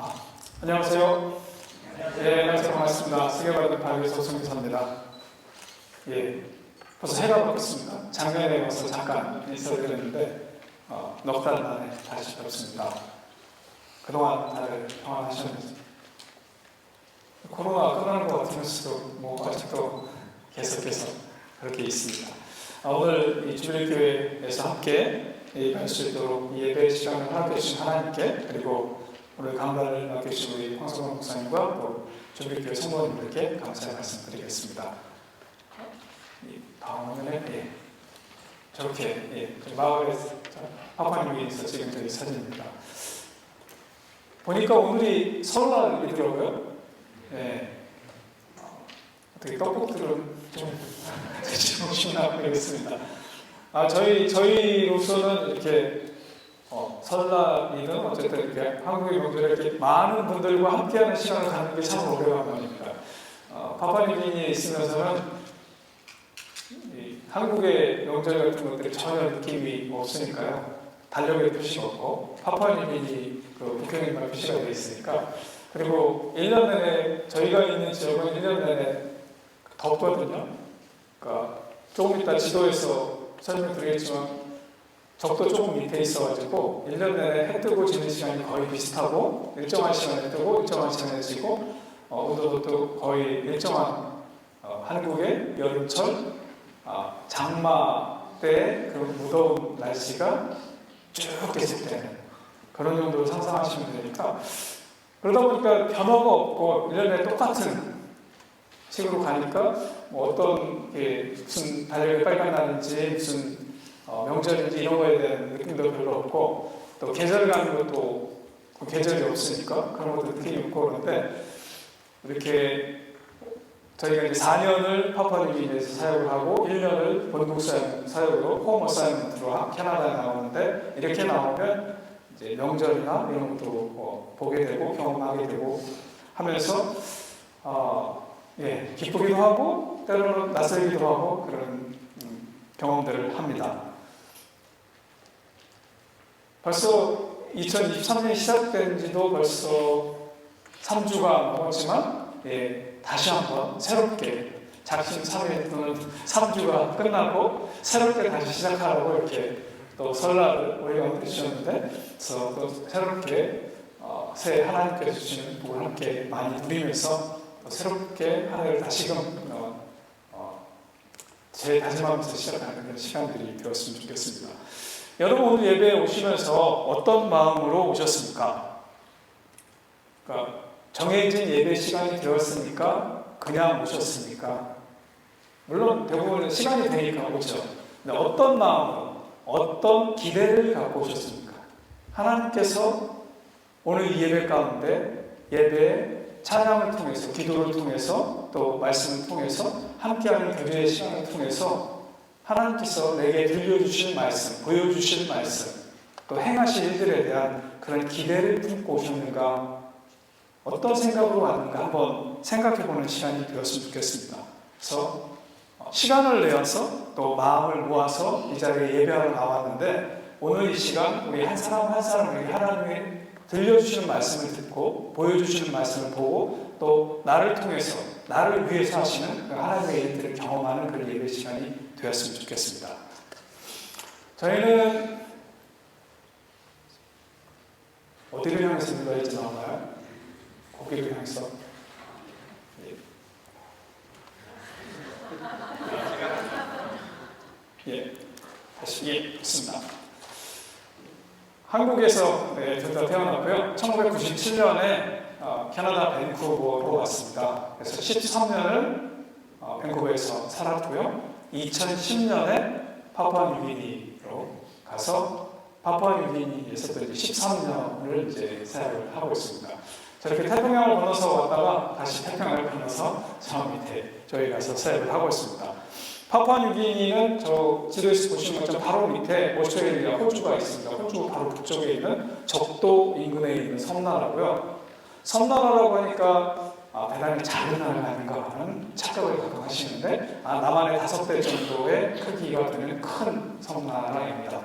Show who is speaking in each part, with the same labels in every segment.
Speaker 1: 아, 안녕하세요. 예, 안녕하세요. 반갑습니다. 세계받은 박유석 선교사입니다. 예, 벌써 해가 바뀌었습니다. 작년에 와서 잠깐 인사드렸는데 넉 달 만에 다시 뵙습니다. 그동안 다들 평안하셨는지, 코로나 끝나는 것 같으면서도 아직도 계속해서 그렇게 있습니다. 오늘 이 주일교회에서 함께 예배할 수 있도록 이 예배 시간을 허락해 주신 하나님께, 그리고 오늘 강단을 맡겨주신 우리 황성원 목사님과 또 주일교회 성도님들께 감사의 말씀 드리겠습니다. 다음 화면에 저렇게 마을에 파파님께서 찍은 저희 사진입니다. 보니까 오늘이 설날이더라고요. 어떻게 떡국들은 좀 드시고 싶나 모르겠습니다. 저희로서는 이렇게 설날이든 어쨌든 이렇게 한국의 명절에 이렇게 많은 분들과 함께하는 시간을 갖는 게 참 오래간만입니다. 파파뉴기니에 있으면서는 한국의 명절 같은 것들이 전혀 느낌이 없으니까요. 달력에 표시가 없고 파푸아뉴기니 국경일만 표시가 되어 있으니까, 그리고 1년 내내 저희가 있는 지역은 1년 내내 덥거든요. 그러니까 조금 이따 지도에서 설명드리겠지만 적도 조금 밑에 있어가지고 1년 내내 해 뜨고 지는 시간이 거의 비슷하고, 일정한 시간에 뜨고 일정한 시간에 지고 온도도 거의 일정한 한국의 여름철 장마 때 그 무더운 날씨가 쭉 계속되는 그런 정도로 상상하시면 되니까, 그러다 보니까 변화가 없고 1년에 똑같은 식으로 가니까 어떤 무슨 달력이 빨간 날인지 무슨 명절인지 이런 거에 대한 느낌도 별로 없고, 또 계절 가는 것도 그 계절이 없으니까 그런 것도 느낌이 없고, 그런데 이렇게 저희가 이제 4년을 파푸아뉴기니에서 사역을 하고 1년을 본국 사역으로 홈 어사이먼트로 캐나다에 나오는데, 이렇게 나오면 이제 명절이나 이런 것도 보게 되고 경험하게 되고 하면서 기쁘기도 하고 때로는 낯설기도 하고 그런 경험들을 합니다. 벌써 2023년이 시작된 지도 벌써 3주가 넘었지만 다시 한번 새롭게 작심 3일 또는 3주가 끝나고 새롭게 다시 시작하라고 이렇게 또 설날을 우리가 만드셨는데, 그래서 또 새롭게 새 하나님께서 주시는 복을 함께 많이 누리면서 또 새롭게 한 해를 다시금 재다짐하면서 시작하는 그런 시간들이 되었으면 좋겠습니다. 여러분, 오늘 예배에 오시면서 어떤 마음으로 오셨습니까? 그러니까 정해진 예배 시간이 되었습니까? 그냥 오셨습니까? 물론 대부분은 시간이 되니까 오죠. 근데 어떤 마음으로, 어떤 기대를 갖고 오셨습니까? 하나님께서 오늘 이 예배 가운데 예배 찬양을 통해서, 기도를 통해서, 또 말씀을 통해서, 함께하는 교제의 시간을 통해서 하나님께서 내게 들려주실 말씀, 보여주실 말씀, 또 행하실 일들에 대한 그런 기대를 품고 오셨는가, 어떤 생각으로 왔는가 한번 생각해보는 시간이 되었으면 좋겠습니다. 그래서 시간을 내어서 또 마음을 모아서 이 자리에 예배하러 나왔는데, 오늘 이 시간 우리 한 사람 한 사람에게 하나님이 들려주시는 말씀을 듣고 보여주시는 말씀을 보고 또 나를 통해서, 나를 위해서 하시는 그 하나님의 일들을 경험하는 그런 예배 시간이 되었으면 좋겠습니다. 저희는 어디를 향해서 기도할지 나오나요? 고개를 향해서. 다시 좋습니다. 한국에서 둘 다 태어났고요. 1997년에 캐나다 밴쿠버로 왔습니다. 그래서 13년을 밴쿠버에서 살았고요. 2010년에 파푸아뉴기니로 가서 파푸아뉴기니에서 또 13년을 이제 사역을 하고 있습니다. 저렇게 태평양을 건너서 왔다가 다시 태평양을 건너서 저 밑에 저희 가서 사역을 하고 있습니다. 파푸아뉴기니는 저 지도에서 보시는 것처럼 바로 밑에 오스트레일리아, 호주가 있습니다. 호주 바로 북쪽에 있는 적도 인근에 있는 섬나라고요. 섬나라라고 하니까 대단히 작은 나라 아닌가 하는 착각을 가끔 하시는데, 남한의 5배 정도의 크기가 되는 큰 섬나라입니다.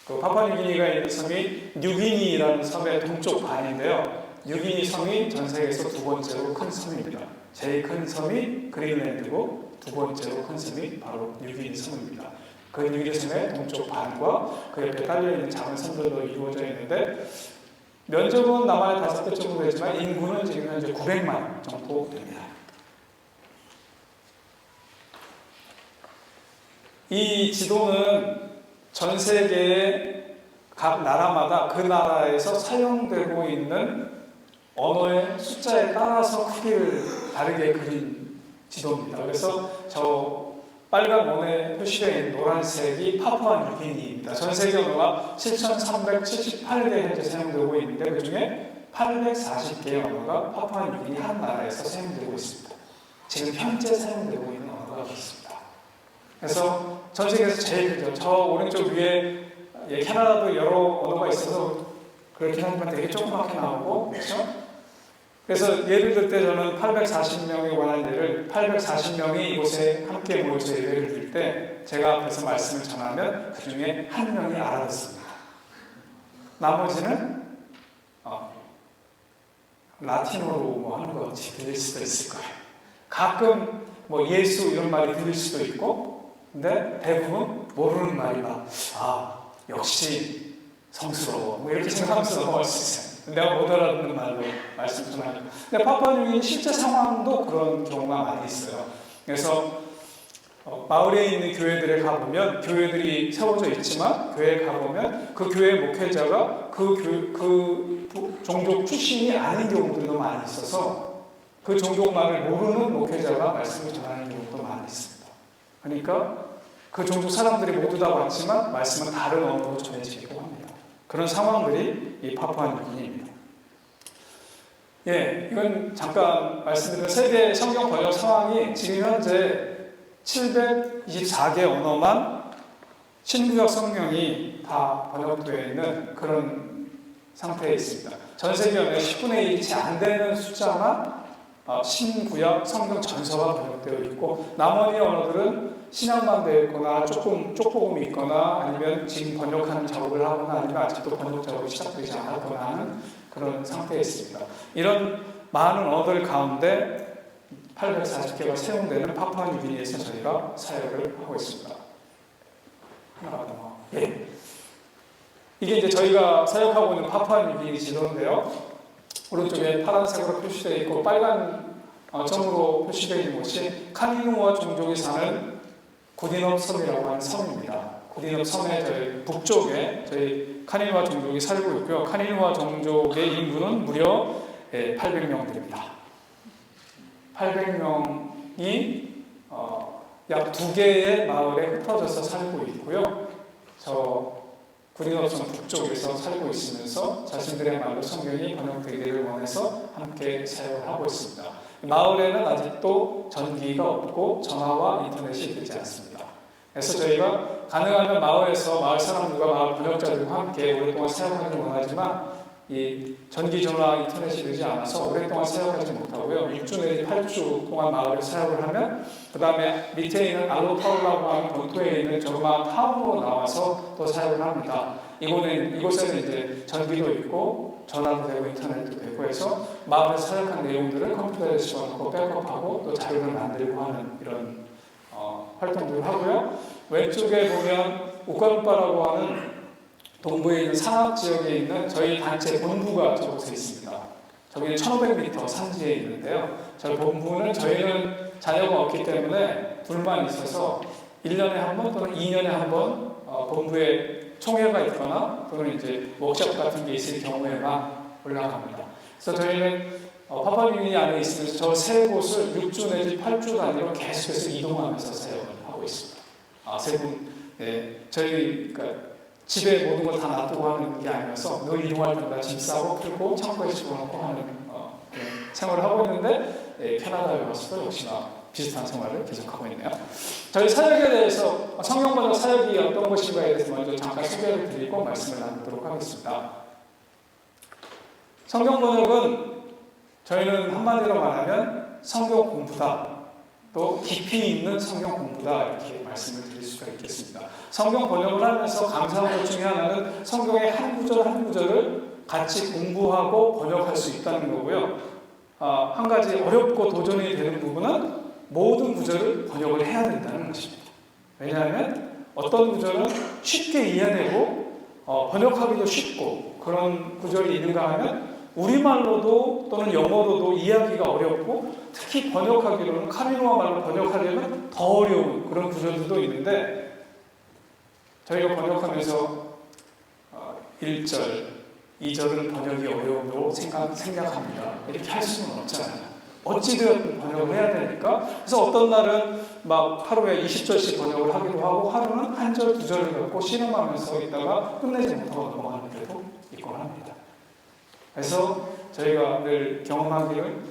Speaker 1: 그 파푸아뉴기니가 있는 섬이 뉴기니라는 섬의 동쪽 반인데요. 유기니 섬이 전 세계에서 두 번째로 큰 섬입니다. 제일 큰 섬이 그린랜드고 두 번째로 큰 섬이 바로 유기니 섬입니다. 그 유기니 섬의 동쪽 반과 그 옆에 딸려있는 작은 섬들로 이루어져 있는데 면적은 남한의 5배 정도 되지만 인구는 지금 현재 900만 정도 됩니다. 이 지도는 전 세계의 각 나라마다 그 나라에서 사용되고 있는 언어의 숫자에 따라서 크기를 다르게 그린 지도입니다. 그래서 저 빨간 원에 표시되어 있는 노란색이 파푸아 뉴기니입니다. 전 세계 언어가 7,378개 현재 사용되고 있는데 그 중에 840개의 언어가 파푸아 뉴기니 한 나라에서 사용되고 있습니다. 지금 현재 사용되고 있는 언어가 있습니다. 그래서 전 세계에서 제일 크죠. 저 오른쪽 위에 캐나다도 여러 언어가 있어서 그렇게 하면 되게 조그맣게 나오고 그렇죠? 그래서 예를 들 때 저는 840명에 관한 예를 840명이 이곳에 함께 모여서 예배를 드릴 때 제가 앞에서 말씀을 전하면 그 중에 한 명이 알아듣습니다. 나머지는 라틴어로 뭐 하는 것 같이 들릴 수도 있을 거예요. 가끔 뭐 예수 이런 말이 들릴 수도 있고 근데 대부분 모르는 말이 막 역시 성스러워 뭐 이렇게 생각하면서 넘어갈 수 있어요. 내가 못 알아듣는 말로 말씀 전하니까. 근데 파푸아뉴기니 실제 상황도 그런 경우가 많이 있어요. 그래서 마을에 있는 교회들에 가보면 교회들이 세워져 있지만 교회에 가보면 그 교회 목회자가 그 종족 출신이 아닌 경우들도 많이 있어서 그 종족말을 모르는 목회자가 말씀을 전하는 경우도 많이 있습니다. 그러니까 그 종족 사람들이 모두 다 왔지만 말씀은 다른 언어로 전해지기도 합니다. 그런 상황들이 이 파푸아뉴기니입니다. 이건 잠깐 말씀드린 세계 성경 번역 상황이 지금 현재 724개 언어만 신구약 성경이 다 번역되어 있는 그런 상태에 있습니다. 전 세계 언어의 10분의 1이 채 안 되는 숫자만 신구약 성경 전서가 번역되어 있고 나머지 언어들은 신약만 되어 있거나 조금 쪽복음이 있거나 아니면 지금 번역하는 작업을 하거나 아니면 아직도 번역 작업이 시작되지 않았거나 하는 그런 상태에 있습니다. 이런 많은 언어들 가운데 840개가 사용되는 파푸아뉴기니에서 저희가 사역을 하고 있습니다. 이게 이제 저희가 사역하고 있는 파푸아뉴기니 지도인데요. 오른쪽에 파란색으로 표시되어 있고 빨간 점으로 표시되어 있는 곳이 카니누아 종족이 사는 구디넘 섬이라고 하는 섬입니다. 구디넘 섬의 저희 북쪽에 저희 카니누아 종족이 살고 있고요. 카니누아 종족의 인구는 무려 800명들입니다. 800명이 약 2개의 마을에 흩어져서 살고 있고요. 저 구디넘 섬 북쪽에서 살고 있으면서 자신들의 말로 성경이 번역되기를 원해서 함께 사역을 하고 있습니다. 마을에는 아직도 전기가 없고 전화와 인터넷이 되지 않습니다. 그래서 저희가 가능하면 마을에서 마을 사람들과 마을 번역자들과 함께 오랫동안 사역하기를 원하지만 이 전기, 전화, 인터넷이 되지 않아서 오랫동안 사역하지 못하고요. 6주 내지 8주 동안 마을에 사역을 하면 그 다음에 밑에 있는 알로타울라고 하는 본토에 있는 조그마한 타운으로 나와서 또 사역을 합니다. 이곳에는 이제 전기도 있고 전화도 되고 인터넷도 되고 해서 마을에서 사역한 내용들을 컴퓨터에 집어넣고 백업하고 또 자료를 만들고 하는 이런 활동들을 하고요. 왼쪽에 보면 우카룸바라고 하는 동부에 있는 산악 지역에 있는 저희 단체 본부가 저곳에 있습니다. 저기는 1500m 산지에 있는데요. 저희 본부는 저희는 자녀가 없기 때문에 둘만 있어서 1년에 한 번 또는 2년에 한 번 본부에 총회가 있거나 또는 이제 워크숍 같은 게 있을 경우에만 올라갑니다. 그래서 저희는 파푸아뉴기니 안에 있으면서 저 세 곳을 6주 내지 8주 단위로 계속해서 이동하면서 사역을 하고 있습니다. 세 분, 저희 그러니까 집에 모든 걸 다 놔두고 하는 게 아니어서 늘 이동할 때마다 짐 싸고 풀고 창고에 집어넣고 하는 생활을 하고 있는데 캐나다에 와서도 역시나 비슷한 생활을 계속하고 있네요. 저희 사역에 대해서 성경 번역 사역이 어떤 것인가에 대해서 먼저 잠깐 소개를 드리고 말씀을 나누도록 하겠습니다. 성경 번역은 저희는 한마디로 말하면 성경 공부다. 또 깊이 있는 성경 공부다 이렇게 말씀을 드릴 수가 있겠습니다. 성경 번역을 하면서 감사한 것 중에 하나는 성경의 한 구절 한 구절을 같이 공부하고 번역할 수 있다는 거고요. 한 가지 어렵고 도전이 되는 부분은 모든 구절을 번역을 해야 된다는 것입니다. 왜냐하면 어떤 구절은 쉽게 이해되고 번역하기도 쉽고 그런 구절이 있는가 하면 우리말로도 또는 영어로도 이해하기가 어렵고 특히 번역하기로는 카미노아 말로 번역하려면 더 어려운 그런 구절들도 있는데 저희가 번역하면서 1절, 2절은 번역이 어려움으로 생각합니다. 이렇게 할 수는 없잖아요. 어찌되었든 번역을 해야 되니까. 그래서 어떤 날은 막 하루에 20절씩 번역을 하기도 하고 하루는 한 절, 두 절을 갖고 씨름하면서 있다가 끝내지 못하고 넘어가는 때도 있곤 합니다. 그래서 저희가 늘 경험하기를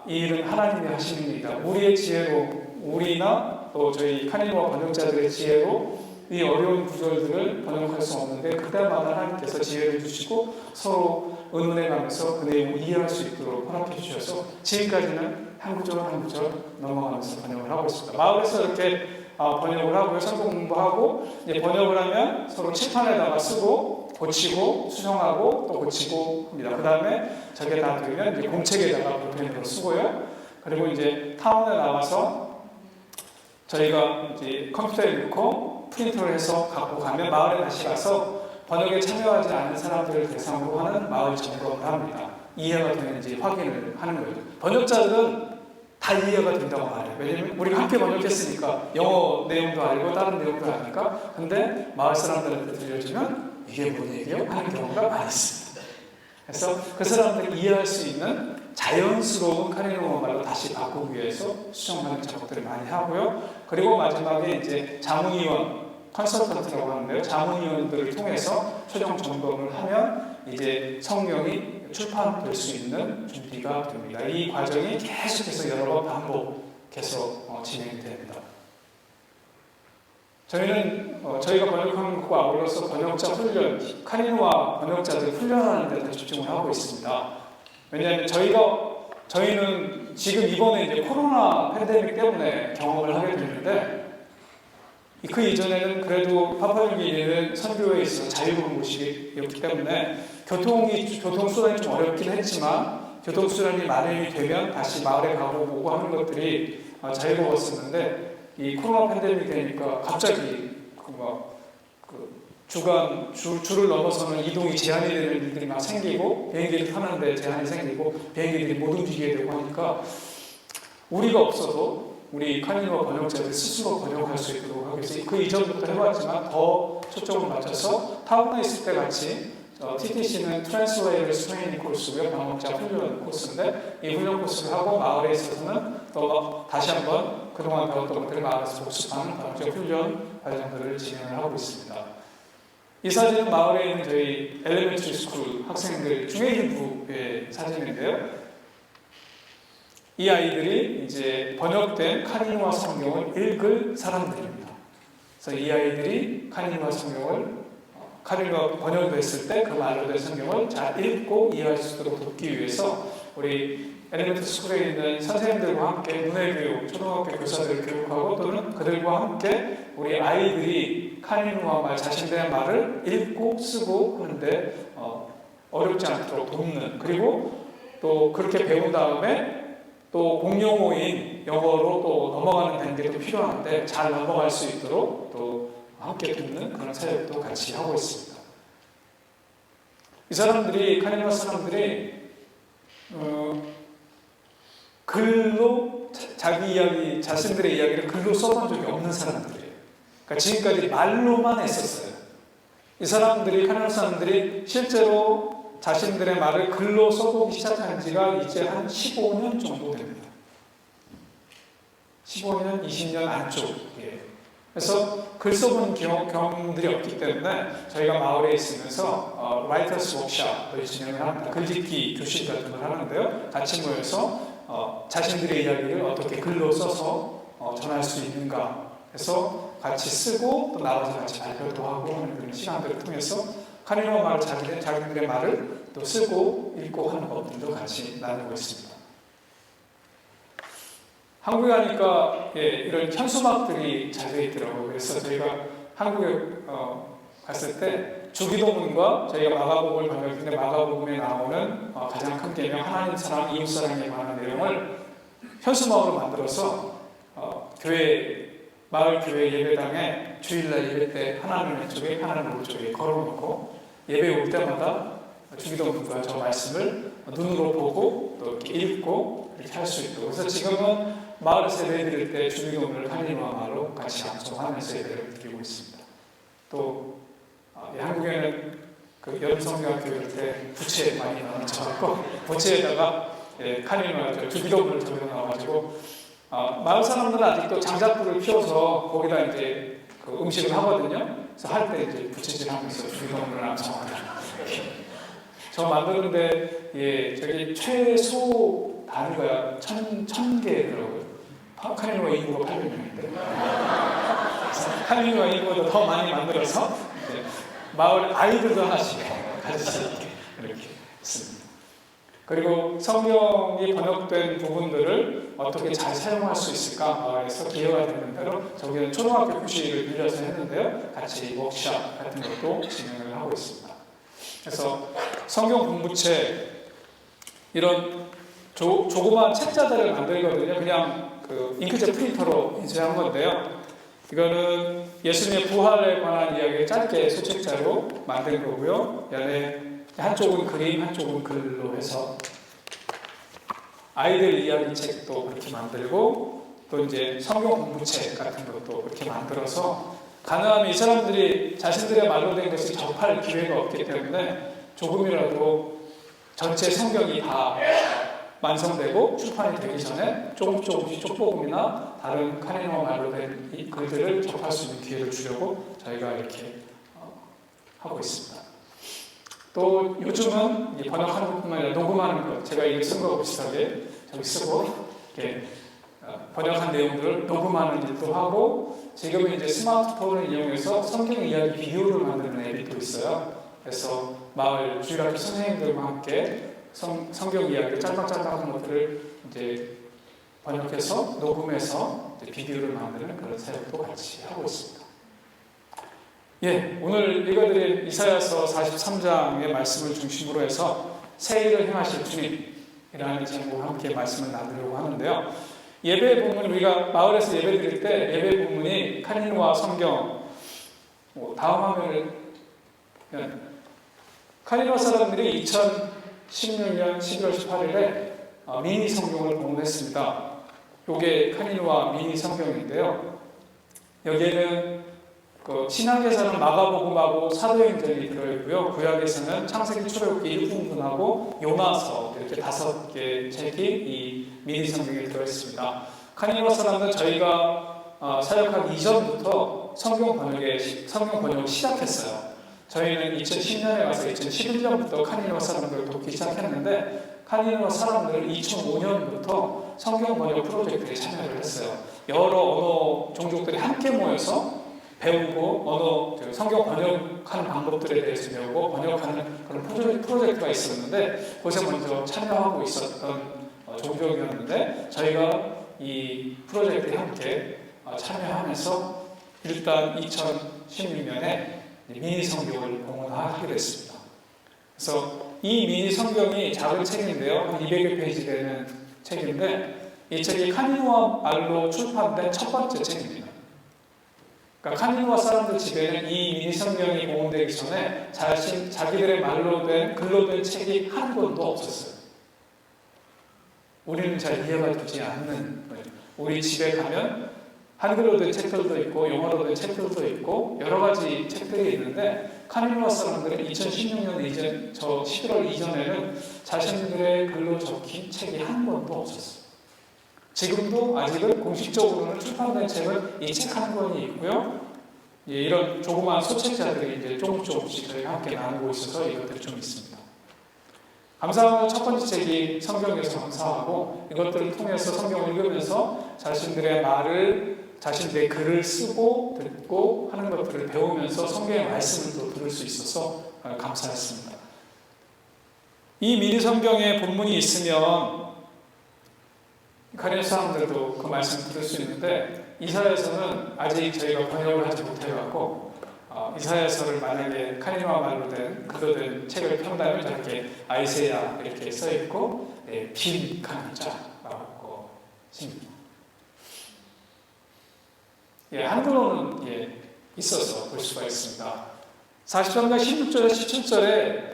Speaker 1: 이 일은 하나님이 하시는 일이다. 우리의 지혜로, 우리나 또 저희 카니노아 번역자들의 지혜로 이 어려운 구절들을 번역할 수 없는데 그때마다 하나님께서 지혜를 주시고 서로 의논해가면서 그 내용을 이해할 수 있도록 허락해 주셔서 지금까지는 한 구절 한 구절 넘어가면서 번역을 하고 있습니다. 마을에서 이렇게 번역을 하고요. 성경 공부하고 이제 번역을 하면 서로 칠판에다가 쓰고 고치고 수정하고 또 고치고 합니다. 그 다음에 저게 다 되면 이제 공책에다가 볼펜으로 쓰고요. 그리고 이제 타운에 나와서 저희가 이제 컴퓨터에 넣고 프린터를 해서 갖고 가면 마을에 다시 가서 번역에 참여하지 않은 사람들을 대상으로 하는 마을 점검을 합니다. 이해가 되는지 확인을 하는 거죠. 번역자들은 다 이해가 된다고 말해요. 왜냐면 우리가 함께 번역했으니까 영어 내용도 알고 다른 내용도 아니까. 근데 마을 사람들한테 들려주면 이게 뭔 얘기예요? 하는 경우가 많이 있습니다. 그래서 그 사람들이 이해할 수 있는 자연스러운 카리노아 말로 다시 바꾸기 위해서 수정하는 작업들을 많이 하고요. 그리고 마지막에 이제 자문위원, 컨설턴트라고 하는데요. 자문위원들을 통해서 최종 점검을 하면 이제 성경이 출판될 수 있는 준비가 됩니다. 이 과정이 계속해서 여러 번 반복해서 진행이 됩니다. 저희는 저희가 번역하는 것과 아울러서 번역자 훈련, 카리노아 번역자들 훈련하는 데 더 집중을 하고 있습니다. 왜냐하면 저희는 지금 이번에 이제 코로나 팬데믹 때문에 경험을 하게 됐는데 그 이전에는 그래도 파푸아뉴기니는 선교에 있어서 자유로운 곳이었기 때문에 교통수단이 좀 어렵긴 했지만 교통수단이 마련이 되면 다시 마을에 가고 오고 하는 것들이 자유로웠었는데 이 코로나 팬데믹 되니까 갑자기 줄을 넘어서는 이동이 제한이 되는 일들이 막 생기고 비행기를 타는데 제한이 생기고 비행기들이 못 움직이게 되고 하니까 우리가 없어도 우리 카니노아 번역자들 스스로 번역할 수 있도록 하기 위해서 그 이전부터 해봤지만 더 초점을 맞춰서 타운에 있을 때 같이 TTC는 Translators Training 코스고요. 번역자 훈련 코스인데 이 훈련 코스를 하고 마을에 있어서는 또 다시 한번 그동안 배웠던 것들을 마을에서 복습하는 번역자 훈련 과정들을 진행을 하고 있습니다. 이 사진은 마을에 있는 저희 엘리멘터리 스쿨 학생들 중에 일부의 사진인데요. 이 아이들이 이제 번역된 카니노아 성경을 읽을 사람들입니다. 그래서 이 아이들이 카니노아 성경을 카니노아 번역을 했을 때 그 말로 된 성경을 잘 읽고 이해할 수 있도록 돕기 위해서 우리 엘리멘터리 스쿨에 있는 선생님들과 함께 문해교육, 초등학교 교사들을 교육하고 또는 그들과 함께 우리 아이들이 카니노아 말 자신들의 말을 읽고 쓰고 하는데 어렵지 않도록 돕는 그리고 또 그렇게 배운 다음에 또 공용어인 영어로 또 넘어가는 단계도 필요한데 잘 넘어갈 수 있도록 또 함께 돕는 그런 사역도 같이 하고 있습니다. 이 사람들이 카니노아 사람들이 글로 자기 이야기, 자신들의 이야기를 글로 써본 적이 없는 사람들이에요. 그러니까 지금까지 말로만 했었어요. 이 사람들이 카니노아 사람들이 실제로 자신들의 말을 글로 써보기 시작한 지가 이제 한 15년 정도 됩니다. 15년, 20년 안쪽이에요. 그래서 글 써본 경험들이 없기 때문에 저희가 마을에 있으면서 라이터스 워크숍을 진행을 합니다. 글짓기 교실 같은 걸 하는데요. 같이 모여서 자신들의 이야기를 어떻게 글로 써서 전할 수 있는가 해서 같이 쓰고 또 나와서 같이 발표도 하고 하는 그런 시간들을 통해서 카니노아 말을 자기들의 말을 또 쓰고 읽고 하는 법들도 같이 나누고 있습니다. 한국에 가니까 이런 현수막들이 잘 되어 있더라고요. 그래서 저희가 한국에 갔을 때 주기도문과 저희가 마가복음을 번역했는데 마가복음에 나오는 가장 큰 계명 하나님 사랑, 이웃 사랑에 관한 내용을 현수막으로 만들어서 교회 마을 교회 예배당에 주일날 예배 때 하나님 왼쪽에 하나님 오른쪽에 걸어놓고 예배 올 때마다 주기도문과 저 말씀을 눈으로 보고 또 이렇게 읽고 이렇게 할 수 있도록. 그래서 지금은 마을에서 예배 드릴 때 주기도문을 한인화 말로 같이 암송하면서 예배를 드리고 있습니다. 또 한국에는 그 여름성경학교 일 때 부채 많이 넣어놓고 부채에다가 한인화 주기도문을 적어놔가지고 마을 사람들은 아직도 장작불을 피워서 거기다 이제 그 음식을 하거든요. 그래서 할 때 이제 부채질하면서 주기도문을 암송하다. 저 만드는데 저기 최소 단위가 1,000개더라고요. 카니노 인구가 800명인데 카니노 인구보다 더 많이 만들어서 마을 아이들도 하나씩 가질 수 있게 이렇게 했습니다. 그리고 성경이 번역된 부분들을 어떻게 잘 사용할 수 있을까 마을에서 기회가 되는 대로 저기는 초등학교 교실을 빌려서 했는데요. 같이 워크숍 같은 것도 진행을 하고 있습니다. 그래서 성경 공부책 이런 조그마한 책자들을 만들거든요. 그냥 그 잉크젯 프린터로 인쇄한 건데요. 이거는 예수님의 부활에 관한 이야기를 짧게 소책자로 만든 거고요. 이 안에 한쪽은 그림, 한쪽은 글로 해서 아이들 이야기 책도 그렇게 만들고 또 이제 성경 공부책 같은 것도 그렇게 만들어서 가능하면 이 사람들이 자신들의 말로 된 것을 접할 기회가 없기 때문에 조금이라도 전체 성경이 다 완성되고 출판이 되기 전에 조금씩 쪽복음이나 다른 카니노 말로 된 이 글들을 접할 수 있는 기회를 주려고 저희가 이렇게 하고 있습니다. 또 요즘은 번역하는 것뿐만 아니라 녹음하는 것, 제가 이거 쓴 거하고 비슷하게 저기 쓰고 이렇게 번역한 내용들을 녹음하는 일도 하고 지금은 이제 스마트폰을 이용해서 성경 이야기 비디오를 만드는 앱이 또 있어요. 그래서 마을 주일학교 선생님들과 함께 성경 이야기를 짤막짤막한 것들을 이제 번역해서 녹음해서 이제 비디오를 만드는 그런 사역도 같이 하고 있습니다. 오늘 읽어드린 이사야서 43장의 말씀을 중심으로 해서 새 일을 행하실 주님이라는 제목으로 함께 말씀을 나누려고 하는데요. 예배 본문, 우리가 마을에서 예배 드릴 때 예배 본문이 카니노와 성경, 다음 화면을 카니노 사람들이 2016년 11월 18일에 미니 성경을 공부했습니다. 이게 카니노와 미니 성경인데요. 여기에는 그 신약에서는 마가복음하고 사도행전이 들어있고요. 구약에서는 창세기, 출애굽기, 일fun분하고 요나서 이렇게 5개 책이 이 미니 성경에 들어있습니다. 카니노 사람은 저희가 사역하기 이전부터 성경 번역을 시작했어요. 저희는 2010년에 가서 2011년부터 카니노 사람들을 돕기 시작했는데 카니노 사람들은 2005년부터 성경 번역 프로젝트에 참여를 했어요. 여러 언어 종족들이 함께 모여서 배우고 성경 번역하는 방법들에 대해서 배우고 번역하는 그런 프로젝트가 있었는데 거기서 먼저 참여하고 있었던 종족이었는데 저희가 이 프로젝트에 함께 참여하면서 일단 2016년에 미니 성경을 공헌하게 됐습니다. 그래서 이 미니 성경이 작은 책인데요. 한 200여 페이지 되는 책인데 이 책이 카니노아 말로 출판된 첫 번째 책입니다. 그러니까 카니노아 사람들 집에는 이 미니 성경이 공헌되기 전에 자기들의 말로 된 글로 된 책이 한 권도 없었어요. 우리는 잘 이해가 되지 않는 거예요. 우리 집에 가면 한글로 된 책들도 있고 영어로 된 책들도 있고 여러 가지 책들이 있는데 카니노아 사람들은 2016년 이전, 저 11월 이전에는 자신들의 글로 적힌 책이 한 권도 없었어요. 지금도 아직은 공식적으로는 출판된 책은 이 책 한 권이 있고요. 이런 조그마한 소책자들이 이제 조금씩 저희가 함께 나누고 있어서 이것들이 좀 있습니다. 감사하는 첫 번째 책이 성경에서 감사하고 이것들을 통해서 성경을 읽으면서 자신들의 말을 자신들의 글을 쓰고 듣고 하는 것들을 배우면서 성경의 말씀을 또 들을 수 있어서 감사했습니다. 이 미니 성경의 본문이 있으면 카니노 사람들도 그 말씀을 들을 수 있는데 이사야서는 아직 저희가 번역을 하지 못해갖고 이사야서를 만약에 카니마 말로 된 글로 된 책을 펴다면 저렇게 아이세야 이렇게 써 있고 빈칸 자라고 씁니다. 한글로는 있어서 볼 수가 있습니다. 43장 16절에 17절에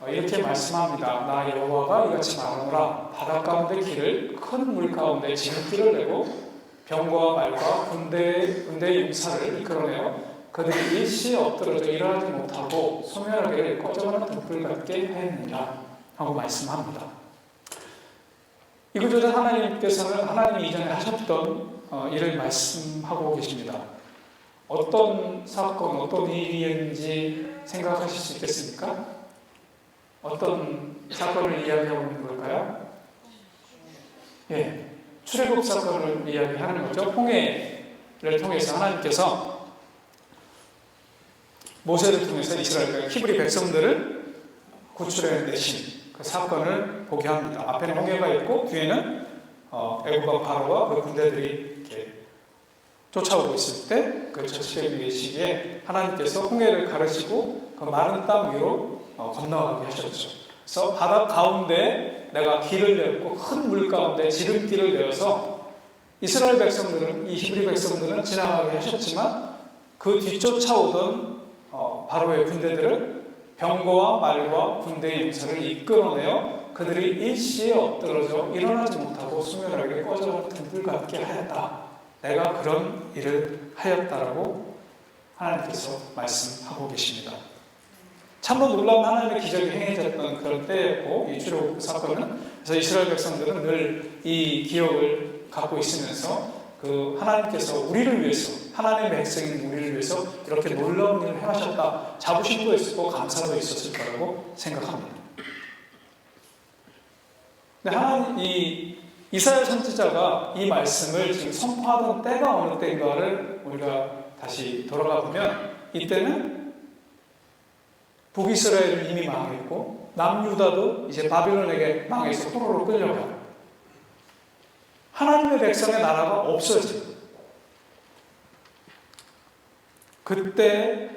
Speaker 1: 이렇게 말씀합니다. 나 여호와가 이같이 말하노라. 바다 가운데 길을 큰 물 가운데 지름길을 내고 병거와 말과 군대의 용사를 이끌어내어 그들이 일시에 엎드러져 일어나지 못하고 소멸하게 꺼져가는 등불 같게 하였느니라 하고 말씀합니다. 이 구절에 하나님께서는 하나님이 이전에 하셨던 일을 말씀하고 계십니다. 어떤 사건, 어떤 일이었는지 생각하실 수 있겠습니까? 어떤 사건을 이야기하고 있는 걸까요? 출애굽 사건을 이야기하는 거죠. 홍해를 통해서 하나님께서 모세를 통해서 이스라엘 히브리 백성들을 구출해내신 그 사건을 보게 합니다. 앞에는 홍해가 있고 뒤에는 애굽 바로와 그 군대들이 이렇게 쫓아오고 있을 때 그 절시의 시기에 하나님께서 홍해를 가르시고 그 마른 땅 위로 건너가게 하셨죠. 그래서 바다 가운데 내가 길을 내었고 큰 물 가운데 지름길을 내어서 이스라엘 백성들은, 이 히브리 백성들은 지나가게 하셨지만 그 뒤쫓아오던 바로의 군대들은 병거와 말과 군대의 용사를 이끌어내어 그들이 일시에 엎드러져 일어나지 못하고 수면하게 꺼져가는 등불 같게 하였다. 내가 그런 일을 하였다라고 하나님께서 말씀하고 계십니다. 참으로 놀라운 하나님의 기적이 행해졌던 그런 때였고, 이 출애굽 사건은, 그래서 이스라엘 백성들은 늘 이 기억을 갖고 있으면서 그 하나님께서 우리를 위해서, 하나님의 백성인 우리를 위해서 이렇게 놀라운 일을 행하셨다, 자부심도 있었고 감사도 있었을 거라고 생각합니다. 근데 하나님, 이 이사야 선지자가 이 말씀을 지금 선포하던 때가 어느 때인가를 우리가 다시 돌아가 보면, 이때는 북이스라엘은 이미 망했고 남유다도 이제 바빌론에게 망해서 포로로 끌려가요. 하나님의 백성의 나라가 없어져요. 그때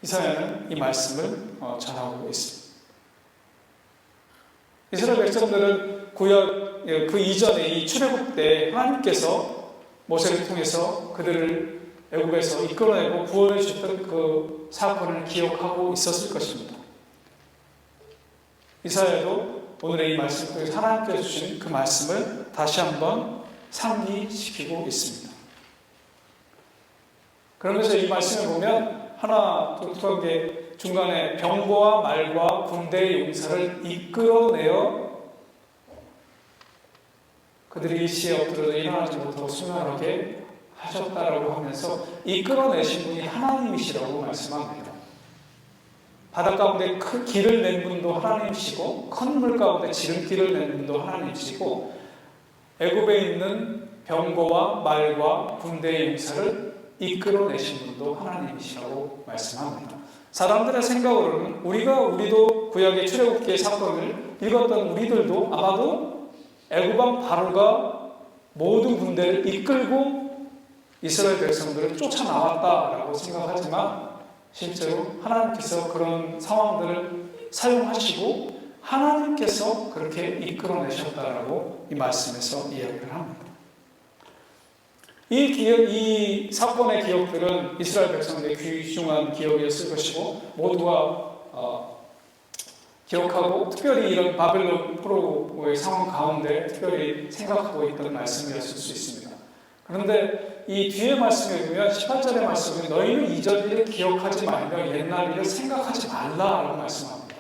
Speaker 1: 이사야는 이 말씀을 전하고 있습니다. 이스라엘 백성들은 구약 그 이전에 이 출애굽 때 하나님께서 모세를 통해서 그들을 애굽에서 이끌어내고 구원해 주셨던 그 사건을 기억하고 있었을 것입니다. 이사야도 오늘의 이 말씀을 통해서 하나님께서 주신 그 말씀을 다시 한번 상기시키고 있습니다. 그러면서 이 말씀을 보면 하나 독특한 게 중간에 병거와 말과 군대의 용사를 이끌어내어 그들이 일시에 엎드려서 일어나지 못하고 수면하게 하셨다라고 하면서 이끌어내신 분이 하나님이시라고 말씀합니다. 바다 가운데 큰 길을 낸 분도 하나님이시고 큰 물 가운데 지름길을 낸 분도 하나님이시고 애굽에 있는 병거와 말과 군대의 용사를 이끌어내신 분도 하나님이시라고 말씀합니다. 사람들의 생각으로는 우리도 구약의 출애굽기의 사건을 읽었던 우리들도 아마도 애굽왕 바로가 모든 군대를 이끌고 이스라엘 백성들을 쫓아나왔다라고 생각하지만 실제로 하나님께서 그런 상황들을 사용하시고 하나님께서 그렇게 이끌어내셨다라고 이 말씀에서 이야기를 합니다. 이 사건의 기억들은 이스라엘 백성들의 귀중한 기억이었을 것이고 모두가 기억하고 특별히 이런 바벨론 포로의 상황 가운데 특별히 생각하고 있던 말씀이었을 수 있습니다. 그런데 이 뒤에 말씀에 보면 18절의 말씀은 너희는 이전 일을 기억하지 말며 옛날 일을 생각하지 말라라고 말씀합니다.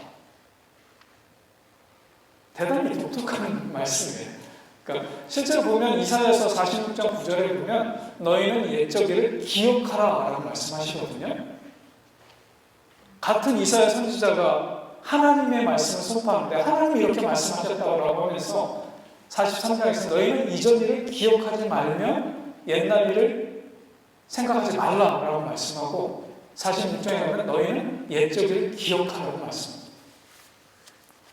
Speaker 1: 대단히 독특한 말씀이에요. 그러니까 실제로 보면 이사야서 46장 9절에 보면 너희는 옛적 일을 기억하라라고 말씀하시거든요. 같은 이사야 선지자가 하나님의 말씀을 선포하는데 하나님이 이렇게 말씀하셨다고 하면서 43장에서 너희는 이전 일을 기억하지 말며 옛날 일을 생각하지 말라라고 말씀하고 46장에 보면 너희는 옛적 일을 기억하라고 말씀합니다.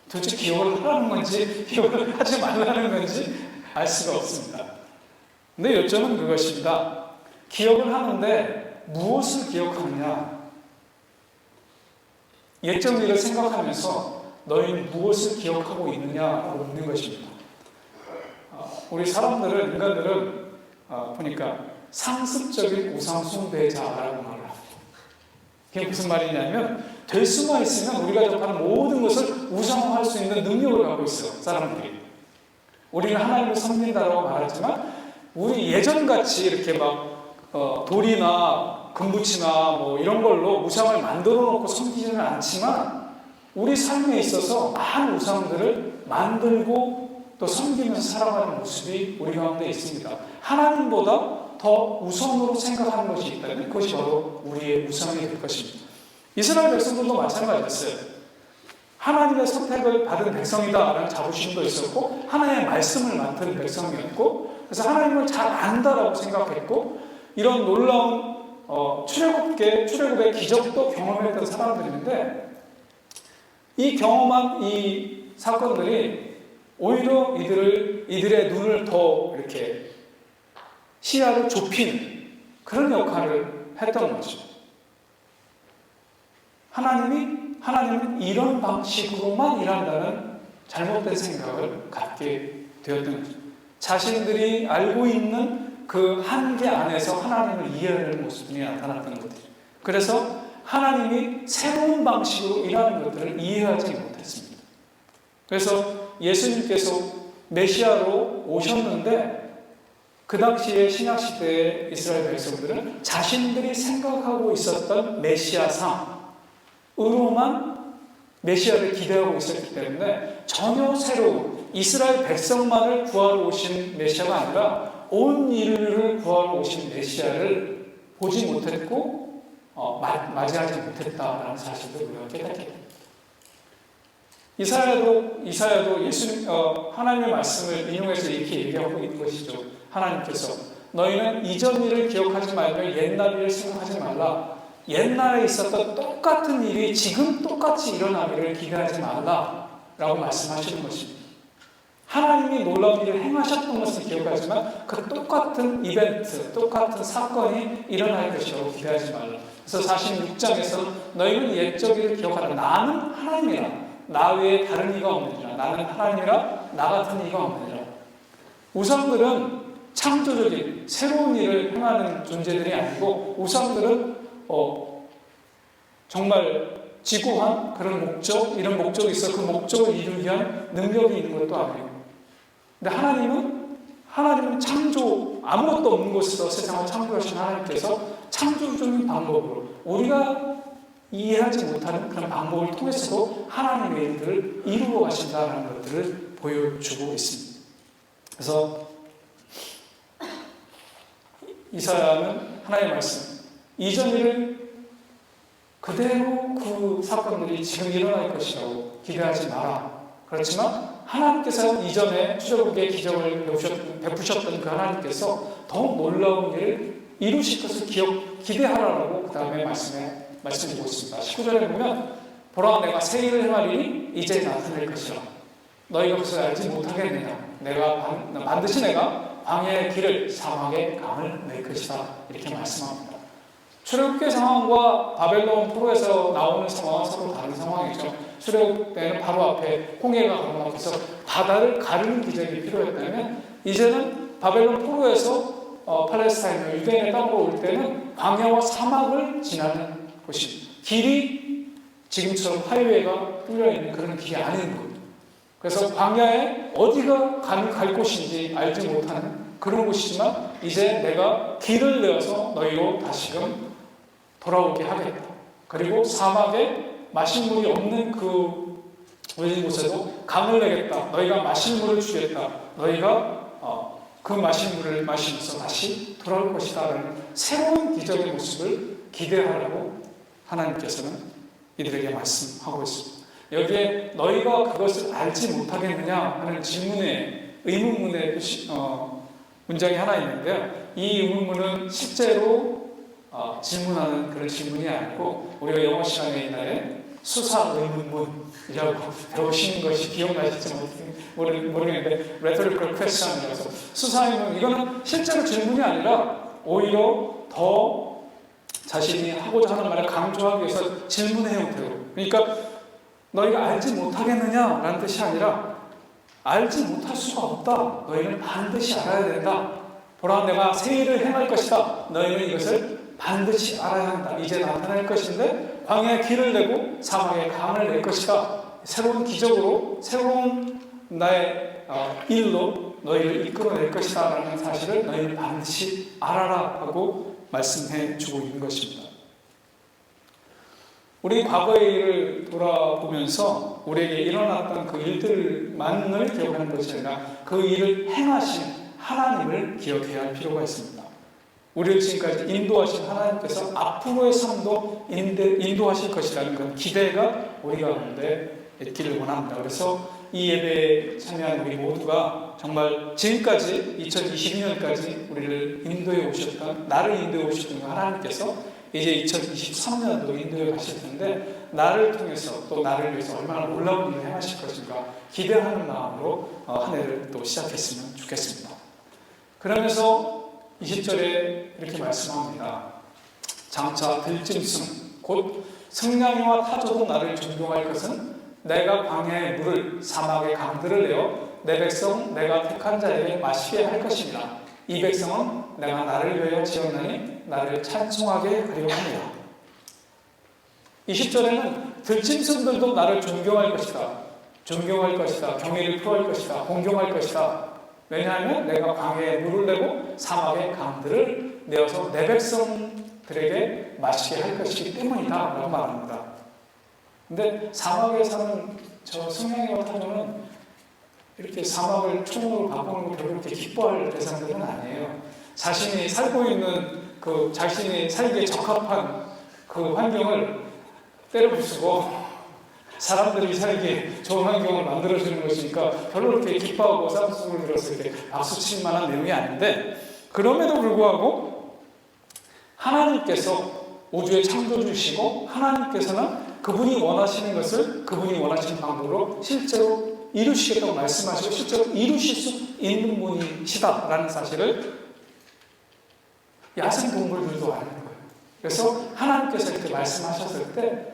Speaker 1: 도대체 기억을 하라는 건지 기억을 하지 말라는 건지 알 수가 없습니다. 근데 요점은 그것입니다. 기억을 하는데 무엇을 기억하느냐? 옛적 일을 생각하면서 너희는 무엇을 기억하고 있느냐라고 묻는 것입니다. 우리 사람들은, 인간들은 보니까 상습적인 우상 숭배자라고 말을 합니다. 그게 무슨 말이냐면 될 수만 있으면 우리가 접하는 모든 것을 우상화할 수 있는 능력을 갖고 있어요, 사람들이. 우리는 하나님을 섬긴다라고 말하지만 우리 예전같이 이렇게 막 돌이나 금붙이나 뭐 이런 걸로 우상을 만들어 놓고 섬기지는 않지만 우리 삶에 있어서 많은 우상들을 만들고 또 섬기면서 살아가는 모습이 우리 가운데 있습니다. 하나님보다 더 우선으로 생각하는 것이 있다면 그것이 바로 우리의 우상이 될 것입니다. 이스라엘 백성들도 마찬가지였어요. 하나님의 선택을 받은 백성이다라는 자부심도 있었고 하나님의 말씀을 맡은 백성이었고 그래서 하나님을 잘 안다라고 생각했고 이런 놀라운 출애굽의 기적도 경험했던 사람들인데 이 경험한 이 사건들이 오히려 이들의 눈을 더 이렇게 시야를 좁히는 그런 역할을 했던 거죠. 하나님은 이런 방식으로만 일한다는 잘못된 생각을 갖게 되었던 거죠. 자신들이 알고 있는 그 한계 안에서 하나님을 이해하는 모습이 나타났던 것이죠. 그래서 하나님이 새로운 방식으로 일하는 것들을 이해하지 못했습니다. 그래서 예수님께서 메시아로 오셨는데 그 당시에 신약시대의 이스라엘 백성들은 자신들이 생각하고 있었던 메시아상으로만 메시아를 기대하고 있었기 때문에 전혀 새로운 이스라엘 백성만을 구하러 오신 메시아가 아니라 온 인류를 구하러 오신 메시아를 보지 못했고 맞이하지 못했다라는 사실을 우리가 깨닫게 됩니다. 이사야도 하나님의 말씀을 인용해서 이렇게 얘기하고 있는 것이죠. 하나님께서 너희는 이전 일을 기억하지 말며 옛날 일을 생각하지 말라. 옛날에 있었던 똑같은 일이 지금 똑같이 일어나기를 기대하지 말라라고 말씀하시는 것입니다. 하나님이 놀라운 일을 행하셨던 것을 기억하지만 그 똑같은 이벤트, 똑같은 사건이 일어날 것이라고 기대하지 말라. 그래서 46장에서 너희는 옛적 일을 기억하라. 나는 하나님이라. 나 외에 다른 이가 없느니라. 나는 하나님이라 나 같은 이가 없느니라. 우상들은 창조적인 새로운 일을 행하는 존재들이 아니고 우상들은 정말 지고한 그런 목적, 이런 목적이 있어 그 목적을 이루기 위한 능력이 있는 것도 아니고 근데 하나님은 창조, 아무것도 없는 곳에서 세상을 창조하신 하나님께서 창조적인 방법으로 우리가 이해하지 못하는 그런 방법을 통해서도 하나님의 일들을 이루어 가신다는 것들을 보여주고 있습니다. 그래서 이사야는 하나님의 말씀, 이전 일을 그대로 그 사건들이 지금 일어날 것이라고 기대하지 마라. 그렇지만 하나님께서 이전에 출애굽의 기적을 베푸셨던 그 하나님께서 더 놀라운 일을 이루실 것을 기대하라고 그 다음에 말씀드리고 있습니다. 19절에 보면 보라 내가 새 일을 행하리니 이제 나타낼 것이라. 너희가 그것을 알지 못하겠느냐. 반드시 내가 광야의 길을 사막의 강을 낼 것이다. 이렇게 말씀합니다. 출애굽의 상황과 바벨론 포로에서 나오는 상황은 서로 다른 상황이죠. 출애굽 때는 바로 앞에 홍해가 가로막혀서 바다를 가르는 기적이 필요했다면 이제는 바벨론 포로에서 팔레스타인 유대인의 땅으로 올 때는 광야와 사막을 지나는 곳입니다. 길이 지금처럼 하이웨이가 뚫려있는 그런 길이 아닌 것. 그래서 광야에 어디가 갈 곳인지 알지 못하는 그런 곳이지만 이제 내가 길을 내어서 너희로 다시금 돌아오게 하겠다. 그리고 사막에 마실 물이 없는 그 곳에도 강을 내겠다. 너희가 마실 물을 주겠다. 너희가 그 마실 물을 마시면서 다시 돌아올 것이다. 라는 새로운 기적의 모습을 기대하라고 하나님께서는 이들에게 말씀하고 있습니다. 여기에 너희가 그것을 알지 못하겠느냐 하는 의문문의 문장이 하나 있는데요. 이 의문문은 실제로 질문하는 그런 질문이 아니고 우리가 영어 시간에 옛날에 수사 의문문이라고 배우신 것이 기억나실지 모르겠는데 rhetorical question이라서 수사 의문문 이거는 실제로 질문이 아니라 오히려 더 자신이 하고자 하는 말을 강조하기 위해서 질문의 형태로 그러니까 너희가 알지 못하겠느냐라는 뜻이 아니라 알지 못할 수가 없다. 너희는 반드시 알아야 된다. 보라, 내가 새 일을 행할 것이다. 너희는 이것을 반드시 알아야 한다. 이제 나타날 것인데 광야에 길을 내고 사막에 강을 낼 것이다. 새로운 기적으로 새로운 나의 일로 너희를 이끌어낼 것이다 라는 사실을 너희는 반드시 알아라 하고 말씀해 주고 있는 것입니다. 우리 과거의 일을 돌아보면서 우리에게 일어났던 그 일들만을 기억하는 것이 아니라 그 일을 행하신 하나님을 기억해야 할 필요가 있습니다. 우리를 지금까지 인도하신 하나님께서 앞으로의 삶도 인도하실 것이라는 그런 기대가 우리 가운데 있기를 원합니다. 그래서 이 예배에 참여한 우리 모두가 정말 지금까지 2022년까지 우리를 인도해 오셨던, 나를 인도해 오셨던 하나님께서 이제 2023년도 인도해 가실 텐데 나를 통해서 또 나를 위해서 얼마나 놀라운 일을 행하실 것인가 기대하는 마음으로 한 해를 또 시작했으면 좋겠습니다. 그러면서 20절에 이렇게 말씀합니다. 장차 들짐승 곧 승냥이와 타조도 나를 존경할 것은 내가 광야의 물을 사막의 강들을 내어 내 백성 내가 택한 자에게 마시게 할 것이니라. 이 백성은 내가 나를 위하여 지었나니 나를 찬송하게 하려 합니다. 20절에는 들짐승들도 나를 존경할 것이다. 존경할 것이다. 경외를 표할 것이다. 공경할 것이다. 왜냐하면 내가 광야에 물을 내고 사막의 강들을 내어서 내 백성들에게 마시게 할 것이기 때문이다 라고 말합니다. 근데 사막에 사는 저 승냥이와 타조는 이렇게 사막을 총으로 바꾸는 걸 별로 그렇게 기뻐할 대상들은 아니에요. 자신이 살고 있는 그 자신이 살기에 적합한 그 환경을 때려 부수고 사람들이 살기에 좋은 환경을 만들어주는 것이니까 별로 그렇게 기뻐하고 쌍수를 들어서 이렇게 박수칠 만한 내용이 아닌데, 그럼에도 불구하고 하나님께서 우주의 창조주시고 하나님께서는 그분이 원하시는 것을 그분이 원하시는 방법으로 실제로 이루시겠다고 말씀하시고 실제로 이루실 수 있는 분이시다라는 사실을 야생 동물들도 아는 거예요. 그래서 하나님께서 이렇게 말씀하셨을 때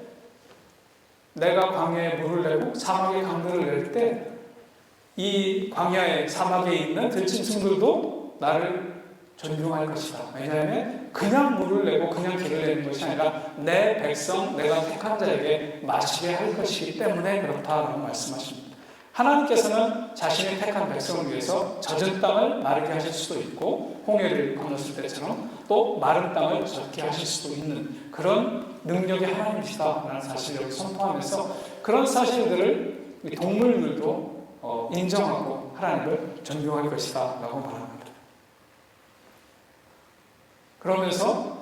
Speaker 1: 내가 광야에 물을 내고 사막에 강들을 낼 때 이 광야의 사막에 있는 들짐승들도 나를 존경할 것이다. 왜냐하면 그냥 물을 내고 그냥 길을 내는 것이 아니라 내 백성 내가 택한 자에게 마시게 할 것이기 때문에 그렇다라고 말씀하십니다. 하나님께서는 자신의 택한 백성을 위해서 젖은 땅을 마르게 하실 수도 있고 홍해를 건넜을 때처럼 또 마른 땅을 젖게 하실 수도 있는 그런 능력의 하나님이시다라는 사실을 선포하면서 그런 사실들을 동물들도 인정하고 하나님을 존경할 것이다 라고 말합니다. 그러면서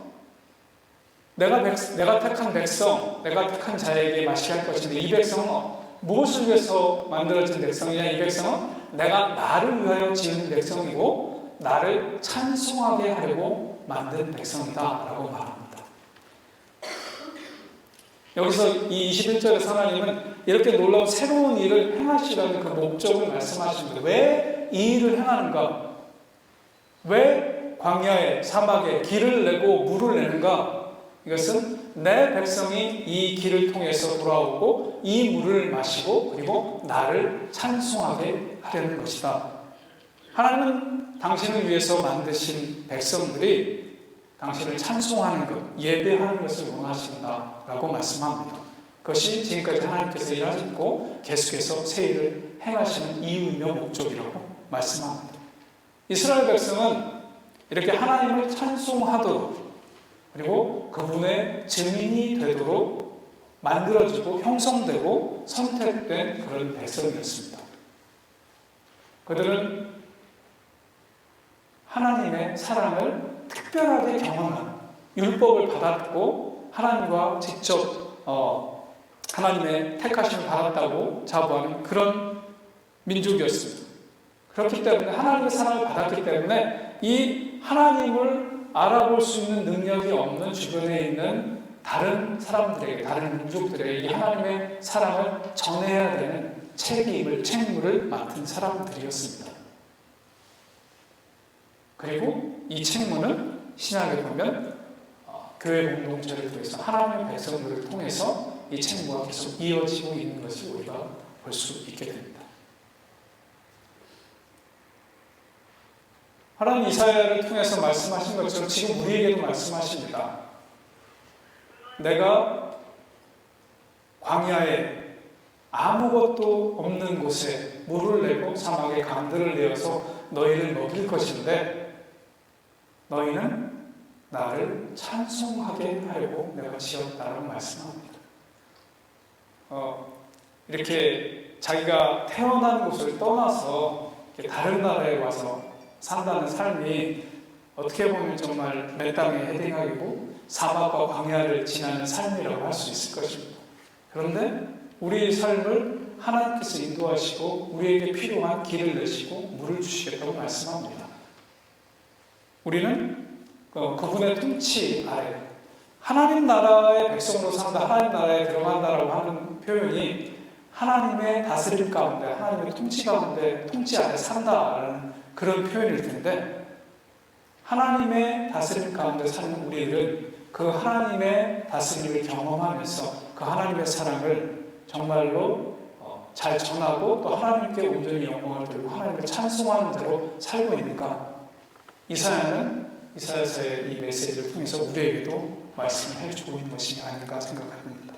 Speaker 1: 내가 택한 백성, 내가 택한 자에게 마시게 할 것인데 이 백성은 무엇을 위해서 만들어진 백성이냐? 이 백성은 내가 나를 위하여 지은 백성이고 나를 찬송하게 하려고 만든 백성이다 라고 말합니다. 여기서 이 21절에서 하나님은 이렇게 놀라운 새로운 일을 행하시라는 그 목적을 말씀하십니다. 왜 이 일을 행하는가? 왜 광야에 사막에 길을 내고 물을 내는가? 이것은 내 백성이 이 길을 통해서 돌아오고 이 물을 마시고 그리고 나를 찬송하게 하려는 것이다. 하나님은 당신을 위해서 만드신 백성들이 당신을 찬송하는 것, 예배하는 것을 원하신다라고 말씀합니다. 그것이 지금까지 하나님께서 일하셨고 계속해서 새 일을 행하시는 이유이며 목적이라고 말씀합니다. 이스라엘 백성은 이렇게 하나님을 찬송하도록 그리고 그분의 증인이 되도록 만들어지고 형성되고 선택된 그런 백성이었습니다. 그들은 하나님의 사랑을 특별하게 경험한 율법을 받았고 하나님과 직접 하나님의 택하심을 받았다고 자부하는 그런 민족이었습니다. 그렇기 때문에 하나님의 사랑을 받았기 때문에 이 하나님을 알아볼 수 있는 능력이 없는 주변에 있는 다른 사람들에게, 다른 민족들에게 이 하나님의 사랑을 전해야 되는 책무를 맡은 사람들이었습니다. 그리고 이 책무는 신약에 보면 교회 공동체를 통해서 하나님의 백성들을 통해서 이 책무가 계속 이어지고 있는 것을 우리가 볼 수 있게 됩니다. 하나님 이사야를 통해서 말씀하신 것처럼 지금 우리에게도 말씀하십니다. 내가 광야에 아무것도 없는 곳에 물을 내고 사막에 강들을 내어서 너희를 먹일 것인데 너희는 나를 찬송하게 하려고 내가 지었다라고 말씀합니다. 이렇게 자기가 태어난 곳을 떠나서 다른 나라에 와서 산다는 삶이 어떻게 보면 정말 맨땅에 헤딩하기고 사막과 광야를 지나는 삶이라고 할 수 있을 것입니다. 그런데 우리의 삶을 하나님께서 인도하시고 우리에게 필요한 길을 내시고 물을 주시겠다고 말씀합니다. 우리는 그분의 통치 아래 하나님 나라의 백성으로 산다, 하나님 나라에 들어간다라고 하는 표현이 하나님의 다스림 가운데, 하나님의 통치 가운데, 통치 아래 산다라는 그런 표현일 텐데, 하나님의 다스림 가운데 사는 우리들은 그 하나님의 다스림을 경험하면서 그 하나님의 사랑을 정말로 잘 전하고 또 하나님께 온전히 영광을 돌리고 하나님을 찬송하는 대로 살고 있는가? 이사야서의 이 메시지를 통해서 우리에게도 말씀을 해주고 있는 것이 아닐까 생각합니다.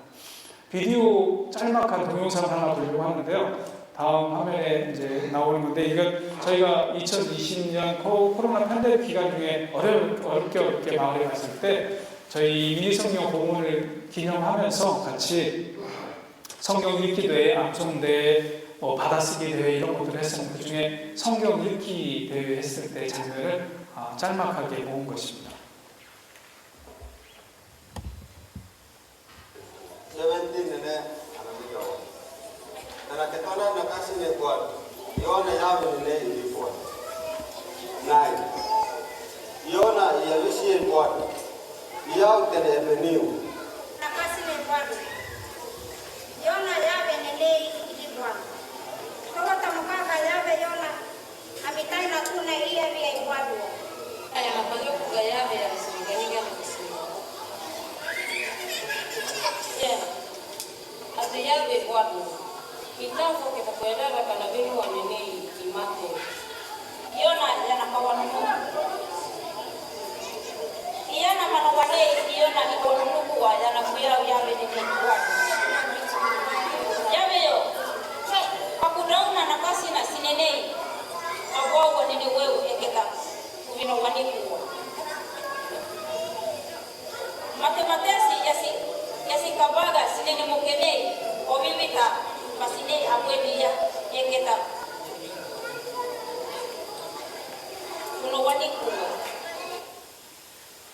Speaker 1: 비디오 짤막한 동영상을 하나 보려고 하는데요. 다음 화면에 이제 나오는 건데, 이건 저희가 2020년 코로나 팬데믹 기간 중에 어렵게 마을에 갔을 때 저희 미니성경 공원을 기념하면서 같이 성경 읽기 대회, 암송 대회, 받아쓰기 대회 이런 것들을 했었는데 그 중에 성경 읽기 대회 했을 때 장면을 짤막하게 모은 것입니다.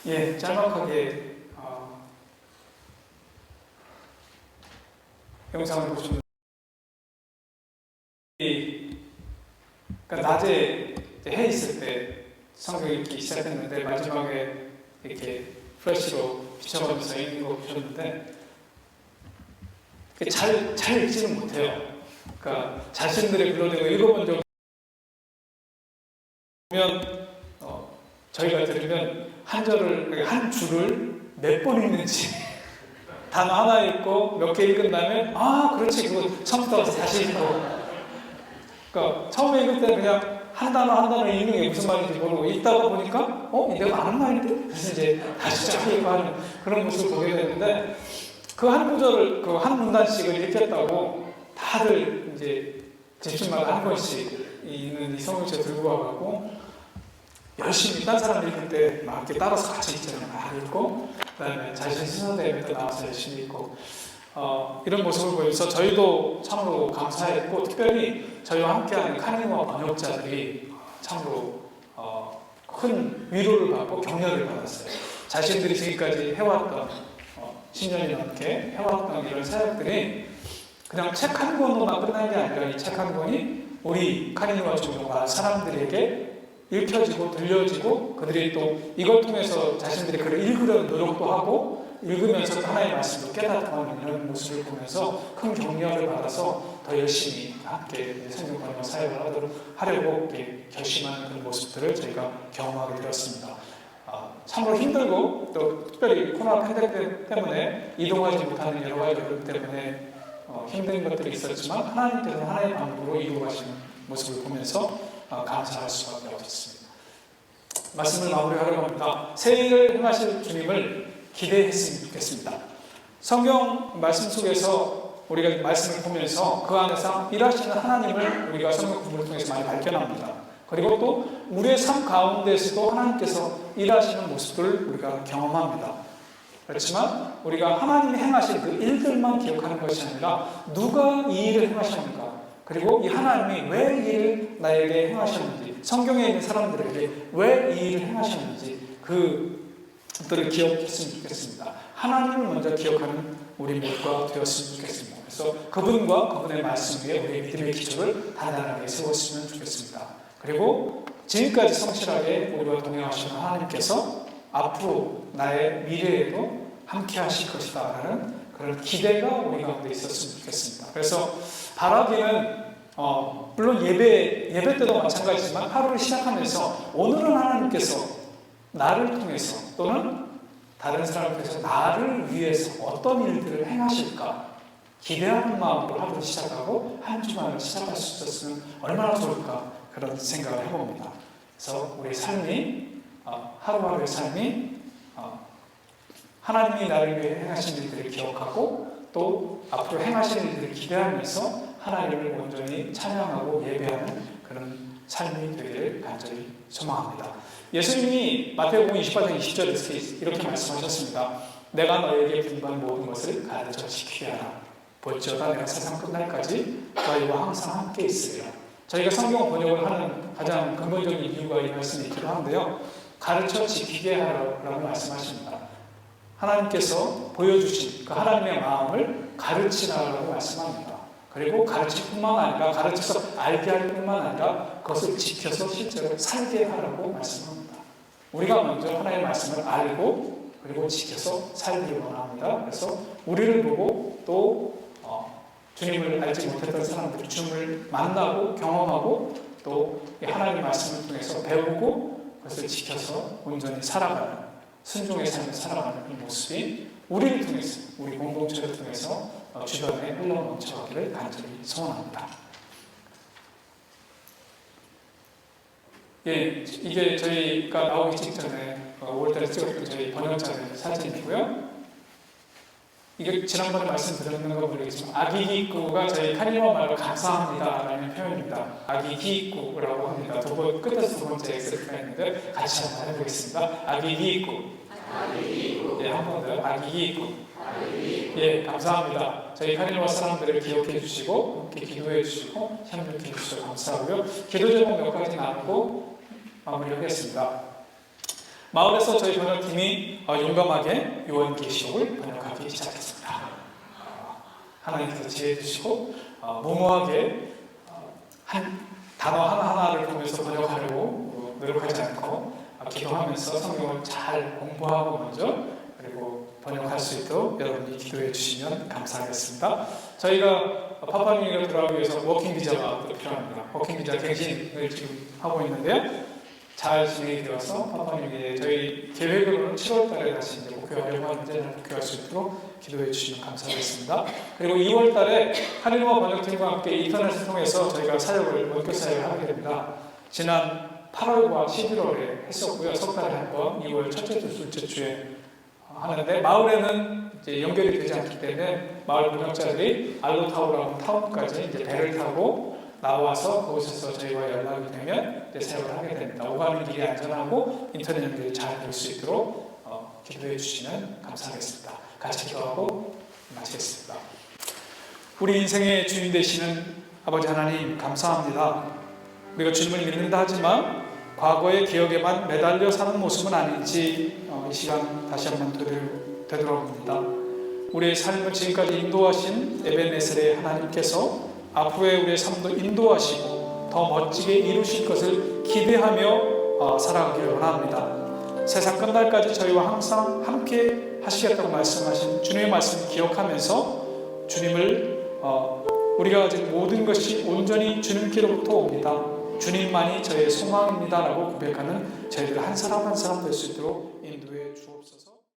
Speaker 1: 예, 짤막하게 영상을 보시면, 그러니까 낮에 해 있을 때 성경 읽기 시작했는데 마지막에 이렇게 플래시로 비춰가면서 읽는 거 보셨는데 잘 읽지는 못해요. 그러니까 자신들의 불러내고 읽어본 적 보면 저희가 들으면 한 줄을 몇 번 읽는지 단어 하나 읽고 몇 개 읽은 다음에 그렇지, 그거 처음부터 다시 읽고, 그러니까 처음에 읽을 때는 그냥 한 단어 읽는 게 무슨 말인지 모르고 읽다가 보니까 내가 아는 말인데? 그래서 이제 다시 쫙 읽고 하는 그런 모습을 보게 되는데, 그 한 구절을 그 한 문단씩을 읽겠다고 다들 이제 집중마다 한 번씩 있는 이 성경책 들고 와가고 열심히 딴 사람 읽을 때 막 이렇게 따라서 같이 읽잖아요. 막 읽고 그다음에 자신 순서대에 또 나와서 열심히 읽고 이런 모습을 보여서 저희도 참으로 감사했고, 특별히 저희와 함께하는 카니와 번역자들이 참으로 큰 위로를 받고 격려를 받았어요. 자신들이 지금까지 해왔던 10년이 넘게 해왔던 이런 사역들이 그냥 책 한 권으로만 끝나는 게 아니라 이 책 한 권이 우리 카니와 조용과 사람들에게 읽혀지고 들려지고 그들이 또 이걸 통해서 자신들이 글을 읽으려는 노력도 하고 읽으면서 하나의 말씀을 깨닫고 하는 이런 모습을 보면서 큰 격려를 받아서 더 열심히 함께 성경 번역 사역을 하려고 결심하는 그런 모습들을 저희가 경험하게 되었습니다. 참으로 힘들고 또 특별히 코로나 팬데믹 때문에 이동하지 못하는 여러 가지 어려움 때문에 힘든 것들이 있었지만 하나님께서 하나님의 방법으로 이루어 가시는 모습을 보면서 감사할 수밖에 없었습니다. 말씀을 마무리하려고 합니다. 새 일을 행하실 주님을 기대했으면 좋겠습니다. 성경 말씀 속에서 우리가 말씀을 보면서 그 안에서 일하시는 하나님을 우리가 성경 공부를 통해서 많이 발견합니다. 그리고 또 우리의 삶 가운데서도 하나님께서 일하시는 모습들을 우리가 경험합니다. 그렇지만 우리가 하나님이 행하신 그 일들만 기억하는 것이 아니라 누가 이 일을 행하셨는가, 그리고 이 하나님이 왜 이 일을 나에게 행하셨는지, 성경에 있는 사람들에게 왜 이 일을 행하셨는지 그들을 기억했으면 좋겠습니다. 하나님을 먼저 기억하는 우리 모두가 되었으면 좋겠습니다. 그래서 그분과 그분의 말씀 위에 우리의 믿음의 기초를 단단하게 세웠으면 좋겠습니다. 그리고 지금까지 성실하게 우리와 동행하시는 하나님께서 앞으로 나의 미래에도 함께 하실 것이다 라는 그런 기대가 우리 가운데 있었으면 좋겠습니다. 그래서 바라기는 물론 예배 때도 마찬가지지만 하루를 시작하면서 오늘은 하나님께서 나를 통해서 또는 다른 사람을 통해서 나를 위해서 어떤 일들을 행하실까 기대하는 마음으로 하루를 시작하고 한 주만을 시작할 수 있었으면 얼마나 좋을까 그런 생각을 해봅니다. 그래서 우리 삶이 하루하루의 삶이 하나님이 나를 위해 행하신 일들을 기억하고 또 앞으로 행하실 일들을 기대하면서 하나님을 온전히 찬양하고 예배하는 그런 삶이 되기를 간절히 소망합니다. 예수님이 마태복음 28장 20절에서 이렇게 말씀하셨습니다. 내가 너에게 분부한 모든 것을 가르쳐 지키게 하라. 볼지어다 내가 세상 끝날까지 너희와 항상 함께 있으리라. 저희가 성경 번역을 하는 가장 근본적인 이유가 이 말씀이 있기도 한데요. 가르쳐 지키게 하라고 말씀하십니다. 하나님께서 보여주신 그 하나님의 마음을 가르치라고 말씀합니다. 그리고 가르칠 뿐만 아니라 가르쳐서 알게 할 뿐만 아니라 그것을 지켜서 실제로 살게 하라고 말씀합니다. 우리가 먼저 하나님의 말씀을 알고 그리고 지켜서 살기를 원합니다. 그래서 우리를 보고 또 주님을 알지 못했던 사람들이 주님을 만나고 경험하고 또 하나님의 말씀을 통해서 배우고 그것을 지켜서 온전히 살아가는 순종의 삶을 살아가는 그 모습이 우리를 통해서 우리 공동체를 통해서 주변에 흘러넘쳐가기를 간절히 소원합니다. 예, 이게 저희가 나오기 직전에 5월달에 찍었던 저희 번역자들 사진이고요. 이게 지난번에 말씀드렸는 거 모르겠지만 아기기꾸가 저희 카니와 말로 감사합니다 라는 표현입니다. 아기기꾸라고 합니다. 끝에서 두 번째 X가 있는데 같이 한번 해보겠습니다. 아기기꾸. 예, 한 번 더. 아기기꾸. 예, 감사합니다. 저희 카니와 사람들을 기억해 주시고 함께 기도해 주시고 협력해 주셔서 감사하고요. 기도 제목 몇 가지 나누고 마무리하겠습니다. 마을에서 저희 번역팀이 용감하게 요한계시록을 번역하기 시작했습니다. 하나님께서 지혜 주시고 무모하게 한 단어 하나하나를 보면서 번역하려고 노력하지 않고 기도하면서 성경을 잘 공부하고 먼저 그리고 번역할 수 있도록 여러분이 기도해 주시면 감사하겠습니다. 저희가 파파뉴이로 들어가기 위해서 워킹 비자가 또 필요합니다. 워킹 비자 갱신을 지금 하고 있는데요. 잘 진행이 되어서 파파뉴이에 저희 계획으로는 7월 달에 다시 이제 목표하려고 하는데 목표할 수 있도록 기도해 주시면 감사하겠습니다. 그리고 2월 달에 한일과 번역팀과 함께 인터넷을 통해서 저희가 사역을 원격 사역을 하게 됩니다. 지난 8월과 11월에 했었고요. 석 달에 한 번 2월 첫째 주, 둘째 주에 하는데 마을에는 이제 연결이 되지 않기 때문에 마을 번역자들이 알로타우라는 타운까지 이제 배를 타고 나와서 거기서 저희와 연락이 되면 이제 사역을 하게 됩니다. 오가는 길이 안전하고 인터넷 연결이 잘 될 수 있도록 기도해 주시면 감사하겠습니다. 같이 기도하고 마치겠습니다. 우리 인생의 주인 되시는 아버지 하나님 감사합니다. 우리가 주님을 믿는다 하지만 과거의 기억에만 매달려 사는 모습은 아닌지 이 시간 다시 한번 되돌아봅니다. 우리의 삶을 지금까지 인도하신 에벤네셀의 하나님께서 앞으로의 우리의 삶도 인도하시고 더 멋지게 이루실 것을 기대하며 살아가기를 원합니다. 세상 끝날까지 저희와 항상 함께 하시겠다고 말씀하신 주님의 말씀을 기억하면서 주님을 우리가 가진 모든 것이 온전히 주님께로부터 옵니다. 주님만이 저의 소망입니다라고 고백하는 저희들 한 사람 한 사람 될 수 있도록 인도해 주옵소서.